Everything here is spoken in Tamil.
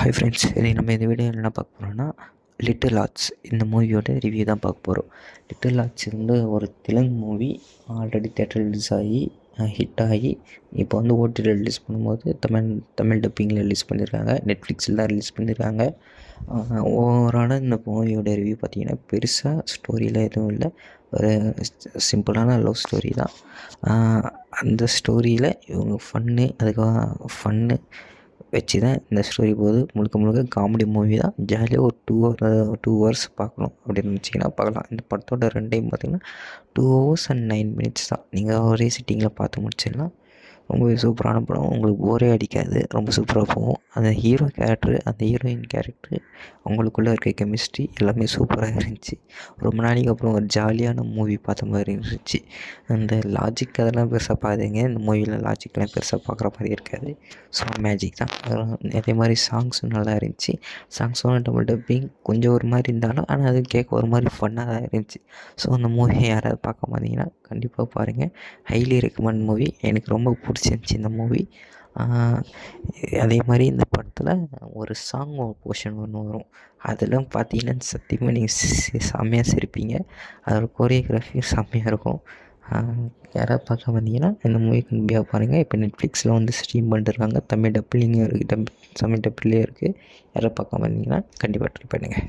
ஹாய் ஃப்ரெண்ட்ஸ், இதை நம்ம இந்த வீடியோ என்ன பார்க்க போகிறோம்னா, லிட்டில் ஆர்ட்ஸ் இந்த மூவியோட ரிவ்யூ தான் பார்க்க போகிறோம். லிட்டில் ஆர்ட்ஸ் வந்து ஒரு Telugu movie. Already theatre release ஆகி ஹிட் ஆகி இப்போ வந்து ஓடிடியில் ரிலீஸ் பண்ணும்போது தமிழ் டப்பிங்கில் ரிலீஸ் பண்ணியிருக்காங்க. நெட்ஃப்ளிக்ஸில் தான் ரிலீஸ் பண்ணியிருக்காங்க. ஓவராலாக இந்த மூவியோட ரிவ்யூ பார்த்திங்கன்னா, பெருசாக ஸ்டோரியில் எதுவும் இல்லை. ஒரு சிம்பிளான லவ் ஸ்டோரி தான். அந்த ஸ்டோரியில் இவங்க அதுக்காக ஃபன்னு வச்சு தான் இந்த ஸ்டோரி போகுது. முழுக்க காமெடி மூவி தான். ஜாலியாக ஒரு 2 ஹவர்ஸ் பார்க்கணும் அப்படின்னு நினச்சிங்கன்னா பார்க்கலாம். இந்த படத்தோட ரன் டைம் பார்த்திங்கன்னா 2 hours and 9 minutes தான். நீங்கள் ஒரே சிட்டிங்கில் பார்த்து முடிச்சிடலாம். ரொம்பவே சூப்பரான படம். உங்களுக்கு போரே அடிக்காது. ரொம்ப சூப்பராக போகும். அந்த ஹீரோ கேரக்டரு, அந்த ஹீரோயின் கேரக்டரு, அவங்களுக்குள்ளே இருக்க கெமிஸ்ட்ரி எல்லாமே சூப்பராக இருந்துச்சு. ரொம்ப நாளைக்கு அப்புறம் ஒரு ஜாலியான மூவி பார்த்த மாதிரி இருந்துச்சு. அந்த லாஜிக் அதெல்லாம் பெருசாக பார்த்துங்க. இந்த மூவியில் லாஜிக்லாம் பெருசாக பார்க்குற மாதிரி இருக்காது. ஸோ மேஜிக் தான். அதே மாதிரி சாங்ஸும் நல்லா இருந்துச்சு. சாங்ஸும் டபுள் டப்பிங் கொஞ்சம் ஒரு மாதிரி இருந்தாலும், ஆனால் அது கேட்க ஒரு மாதிரி ஃபன்னாக தான் இருந்துச்சு. ஸோ அந்த மூவியை யாராவது பார்க்க மாட்டீங்கன்னா கண்டிப்பாக பாருங்கள். Highly recommend movie. எனக்கு ரொம்ப பிடிச்சிருந்துச்சி இந்த மூவி. அதே மாதிரி இந்த படத்தில் ஒரு சாங் போர்ஷன் ஒன்று வரும். அதெல்லாம் பார்த்தீங்கன்னா சத்தியமாக நீங்கள் செம்மையாக சிரிப்பீங்க. அதோட கோரியோகிராஃபியும் செம்மையாக இருக்கும். யாராவது பார்க்க வந்தீங்கன்னா இந்த மூவி கண்டிப்பாக பாருங்கள். இப்போ நெட்ஃப்ளிக்ஸில் வந்து ஸ்ட்ரீம் பண்ணிட்டுருக்காங்க. தமிழ் டப்லேயும் இருக்குது. தமிழ் டப்லேயே இருக்குது. யாராவது பார்க்க வந்தீங்கன்னா கண்டிப்பாக ட்ரை பண்ணுங்கள்.